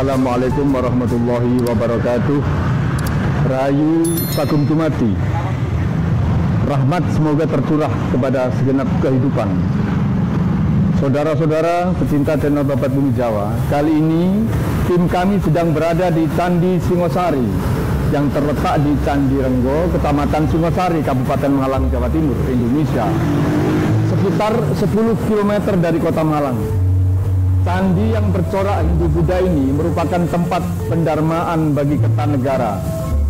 Assalamualaikum warahmatullahi wabarakatuh. Rahayu Sagung Dumadi. Rahmat semoga tercurah kepada segenap kehidupan. Saudara-saudara pecinta channel Babat Bumi Jawa, kali ini tim kami sedang berada di Candi Singosari yang terletak di Candi Renggo, Kecamatan Singosari, Kabupaten Malang, Jawa Timur, Indonesia. Sekitar 10 km dari kota Malang. Candi yang bercorak Hindu-Buddha ini merupakan tempat pendarmaan bagi Kertanegara,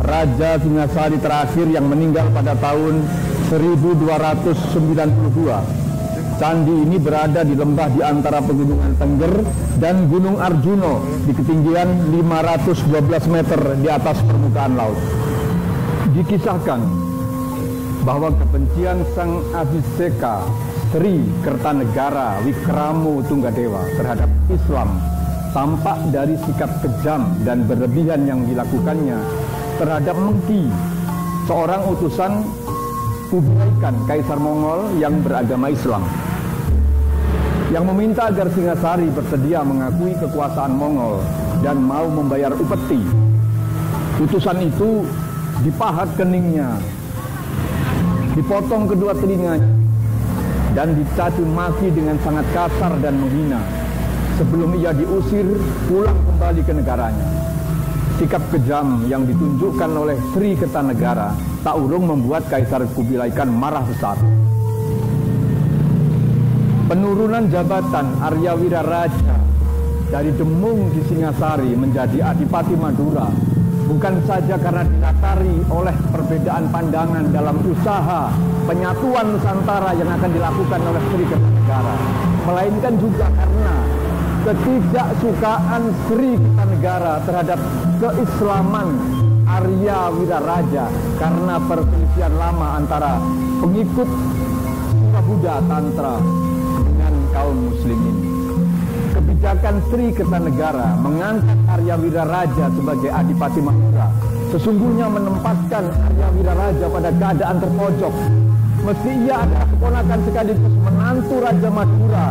Raja Singasari terakhir yang meninggal pada tahun 1292. Candi ini berada di lembah di antara Pegunungan Tengger dan Gunung Arjuno di ketinggian 512 meter di atas permukaan laut. Dikisahkan bahwa kebencian Sang Abhiseka Sri Kertanegara Wikramo Tunggadewa terhadap Islam tampak dari sikap kejam dan berlebihan yang dilakukannya terhadap Mengki, seorang utusan Kublai Khan, Kaisar Mongol yang beragama Islam, yang meminta agar Singasari bersedia mengakui kekuasaan Mongol dan mau membayar upeti. Utusan itu dipahat keningnya, dipotong kedua telinganya, dan dicaci maki dengan sangat kasar dan menghina sebelum ia diusir pulang kembali ke negaranya. Sikap kejam yang ditunjukkan oleh Sri Kertanegara tak urung membuat Kaisar Kublai Khan marah besar. Penurunan jabatan Aryawira Raja dari Demung di Singasari menjadi Adipati Madura bukan saja karena dilatari oleh perbedaan pandangan dalam usaha penyatuan Nusantara yang akan dilakukan oleh Sri Kertanegara, melainkan juga karena ketidaksukaan Sri Kertanegara terhadap keislaman Aryawira Raja karena perselisihan lama antara pengikut Buddha Tantra dengan kaum muslimin. Kebijakan Sri Kertanegara mengangkat Aryawira Raja sebagai Adipati Madura sesungguhnya menempatkan Aryawira Raja pada keadaan terpojok. Meski ia adalah keponakan sekaligus menantu Raja Madura,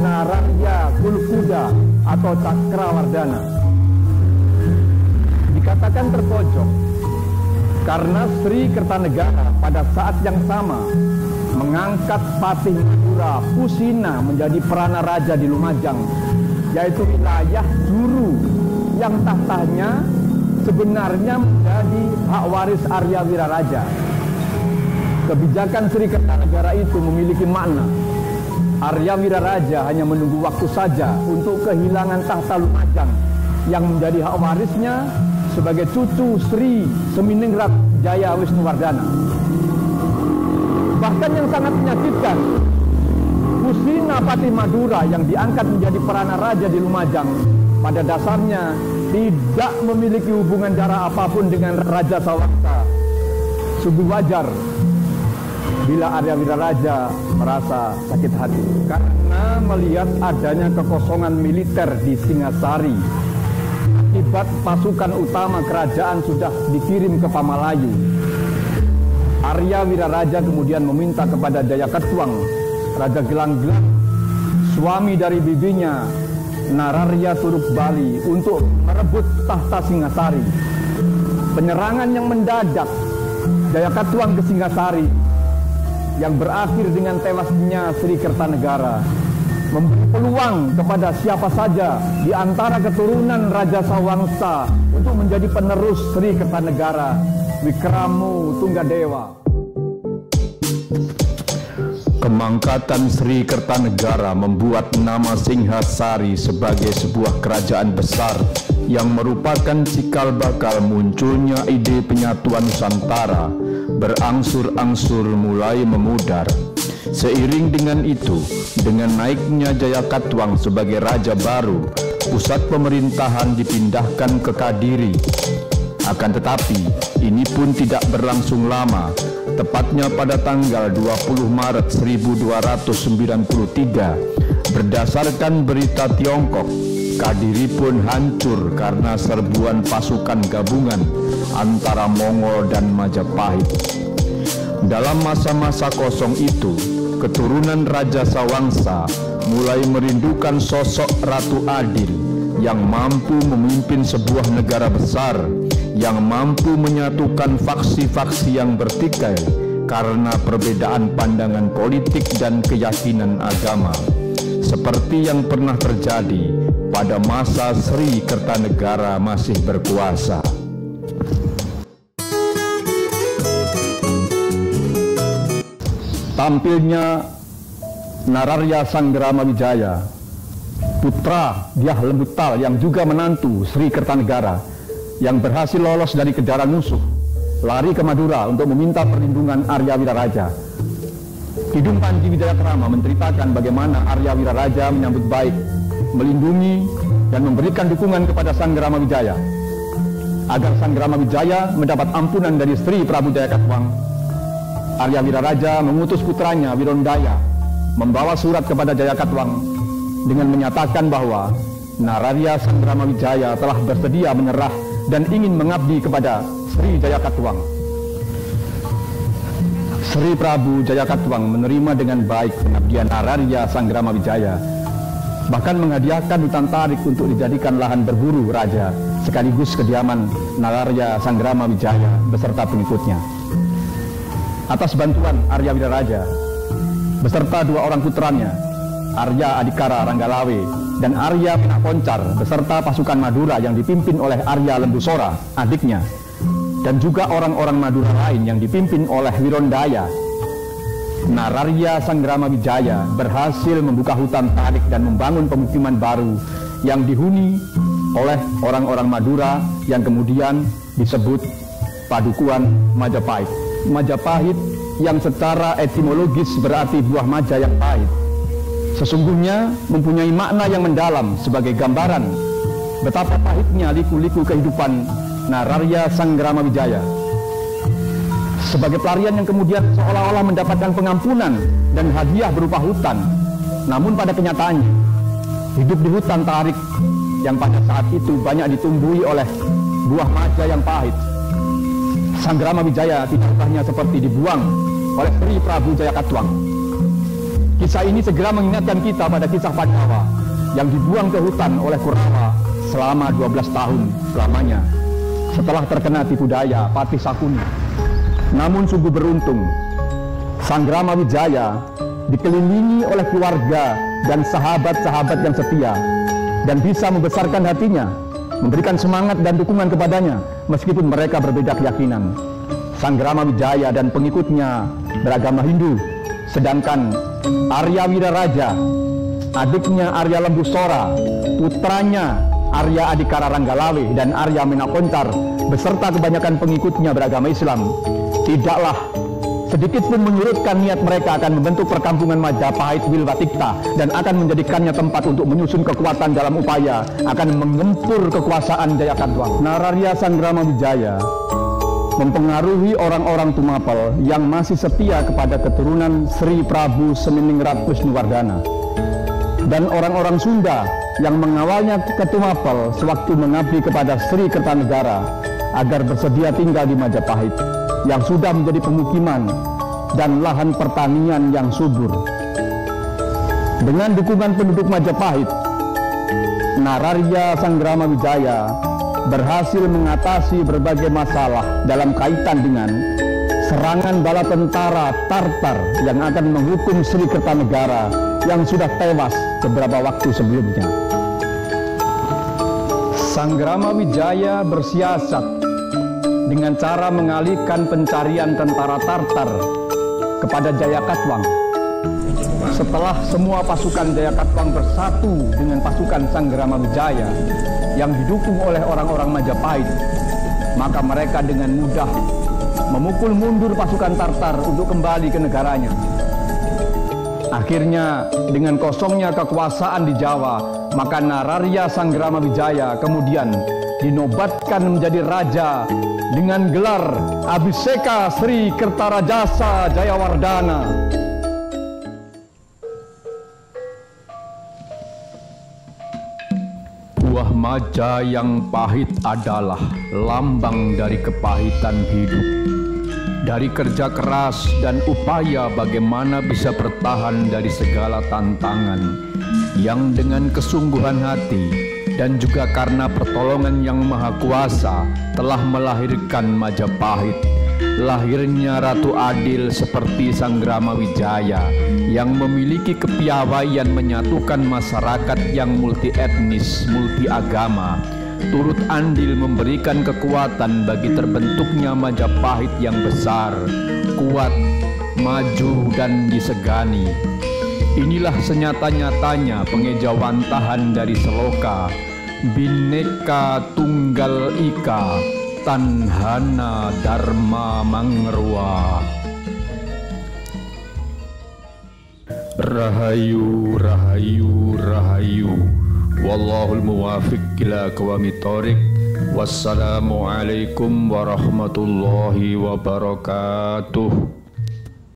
Nararya Kulkuda atau Cakrawardhana. Dikatakan terpojok karena Sri Kertanegara pada saat yang sama mengangkat Patih Madura Pusina menjadi perana raja di Lumajang, yaitu wilayah Juru yang tahtanya sebenarnya menjadi hak waris Aryawira Raja. Kebijakan Sri Kertanegara itu memiliki makna. Aryawira Raja hanya menunggu waktu saja untuk kehilangan tahta Lumajang yang menjadi hak warisnya sebagai cucu Sri Seminingrat Jaya Wisnuwardana. Bahkan yang sangat menyakitkan, Pusina Patih Madura yang diangkat menjadi perana raja di Lumajang pada dasarnya tidak memiliki hubungan darah apapun dengan Raja Sawangsa. Sungguh wajar bila Aryawira Raja merasa sakit hati karena melihat adanya kekosongan militer di Singasari akibat pasukan utama kerajaan sudah dikirim ke Pamalayu. Aryawira Raja kemudian meminta kepada Jayakatwang, Raja Gelang-Gelang, suami dari bibinya Nararya Turuk Bali, untuk merebut tahta Singasari. Penyerangan yang mendadak Jayakatwang ke Singasari yang berakhir dengan tewasnya Sri Kertanegara memberi peluang kepada siapa saja di antara keturunan Raja Sawangsa untuk menjadi penerus Sri Kertanegara, Wikramo Tunggadewa. Kemangkatan Sri Kertanegara membuat nama Singhasari sebagai sebuah kerajaan besar yang merupakan cikal bakal munculnya ide penyatuan Nusantara berangsur-angsur mulai memudar. Seiring dengan itu, dengan naiknya Jayakatwang sebagai raja baru, pusat pemerintahan dipindahkan ke Kadiri. Akan tetapi, ini pun tidak berlangsung lama. Tepatnya pada tanggal 20 Maret 1293, berdasarkan berita Tiongkok, Kadiri pun hancur karena serbuan pasukan gabungan antara Mongol dan Majapahit. Dalam masa-masa kosong itu, keturunan Raja Sawangsa mulai merindukan sosok Ratu Adil yang mampu memimpin sebuah negara besar, yang mampu menyatukan faksi-faksi yang bertikai karena perbedaan pandangan politik dan keyakinan agama, seperti yang pernah terjadi pada masa Sri Kertanegara masih berkuasa. Tampilnya Nararya Sanggrama Wijaya, putra Dyah Lembutal yang juga menantu Sri Kertanegara, yang berhasil lolos dari kejaran musuh, lari ke Madura untuk meminta perlindungan Arya Wiraraja. Kidung Panji Wijayakrama menceritakan bagaimana Arya Wiraraja menyambut baik, melindungi, dan memberikan dukungan kepada Sanggrama Wijaya. Agar Sanggrama Wijaya mendapat ampunan dari Sri Prabu Jayakatwang, Arya Wiraraja mengutus putranya Wirondaya membawa surat kepada Jayakatwang dengan menyatakan bahwa Nararya Sanggrama Wijaya telah bersedia menyerah dan ingin mengabdi kepada Sri Jayakatwang. Sri Prabu Jayakatwang menerima dengan baik pengabdian Nararya Sanggrama Wijaya, bahkan menghadiahkan hutan tarik untuk dijadikan lahan berburu raja, sekaligus kediaman Nararya Sanggrama Wijaya beserta pengikutnya. Atas bantuan Arya Wiraraja beserta dua orang putranya, Arya Adikara Ranggalawe dan Arya Menakoncar, beserta pasukan Madura yang dipimpin oleh Arya Lembusora, adiknya, dan juga orang-orang Madura lain yang dipimpin oleh Wirondaya, Nararya Sanggrama Wijaya berhasil membuka hutan tarik dan membangun pemukiman baru yang dihuni oleh orang-orang Madura yang kemudian disebut Padukuhan Majapahit. Majapahit yang secara etimologis berarti buah maja yang pahit, sesungguhnya mempunyai makna yang mendalam sebagai gambaran betapa pahitnya liku-liku kehidupan Nararya Sanggrama Wijaya. Sebagai pelarian yang kemudian seolah-olah mendapatkan pengampunan dan hadiah berupa hutan, namun pada kenyataannya hidup di hutan tarik yang pada saat itu banyak ditumbuhi oleh buah maja yang pahit. Sanggrama Wijaya tidak hanya seperti dibuang oleh Sri Prabu Jayakatwang. Kisah ini segera mengingatkan kita pada kisah Pandawa yang dibuang ke hutan oleh Kurawa selama 12 tahun lamanya setelah terkena tipu daya Patih Sakuni. Namun sungguh beruntung, Sanggrama Wijaya dikelilingi oleh keluarga dan sahabat-sahabat yang setia dan bisa membesarkan hatinya, memberikan semangat dan dukungan kepadanya meskipun mereka berbeda keyakinan. Sanggrama Wijaya dan pengikutnya beragama Hindu, sedangkan Arya Wiraraja, adiknya Arya Lembusora, putranya Arya Adikara Ranggalawe dan Arya Menakoncar beserta kebanyakan pengikutnya beragama Islam, tidaklah sedikit pun menyurutkan niat mereka akan membentuk perkampungan Majapahit Wilwatikta dan akan menjadikannya tempat untuk menyusun kekuatan dalam upaya akan menggempur kekuasaan Jayakatwang. Nararya Sanggrama Wijaya mempengaruhi orang-orang Tumapel yang masih setia kepada keturunan Sri Prabu Seminingrat Wisnuwardana dan orang-orang Sunda yang mengawalnya ke Tumapel sewaktu mengabdi kepada Sri Kertanegara agar bersedia tinggal di Majapahit yang sudah menjadi pemukiman dan lahan pertanian yang subur. Dengan dukungan penduduk Majapahit, Nararya Sanggrama Wijaya berhasil mengatasi berbagai masalah dalam kaitan dengan serangan bala tentara Tartar yang akan menghukum Sri Kertanegara yang sudah tewas beberapa waktu sebelumnya. Sanggrama Wijaya bersiasat dengan cara mengalihkan pencarian tentara Tartar kepada Jayakatwang. Setelah semua pasukan Jayakatwang bersatu dengan pasukan Sanggrama Wijaya yang didukung oleh orang-orang Majapahit, maka mereka dengan mudah memukul mundur pasukan Tartar untuk kembali ke negaranya. Akhirnya dengan kosongnya kekuasaan di Jawa, maka Nararya Sanggrama Wijaya kemudian dinobatkan menjadi raja dengan gelar Abhiseka Sri Kertarajasa Jayawardana. Buah maja yang pahit adalah lambang dari kepahitan hidup, dari kerja keras dan upaya bagaimana bisa bertahan dari segala tantangan yang dengan kesungguhan hati dan juga karena pertolongan Yang Maha Kuasa telah melahirkan Majapahit. Lahirnya Ratu Adil seperti Sang Gramawijaya yang memiliki kepiawaian menyatukan masyarakat yang multi etnis, multi agama, turut andil memberikan kekuatan bagi terbentuknya Majapahit yang besar, kuat, maju dan disegani. Inilah senyata-nyatanya pengejawantahan dari seloka Bhinneka Tunggal Ika Tanhana Dharma Mangrua. Rahayu, rahayu, rahayu. Wallahul muwafiq ila aqwamit thoriq. Wassalamualaikum warahmatullahi wabarakatuh.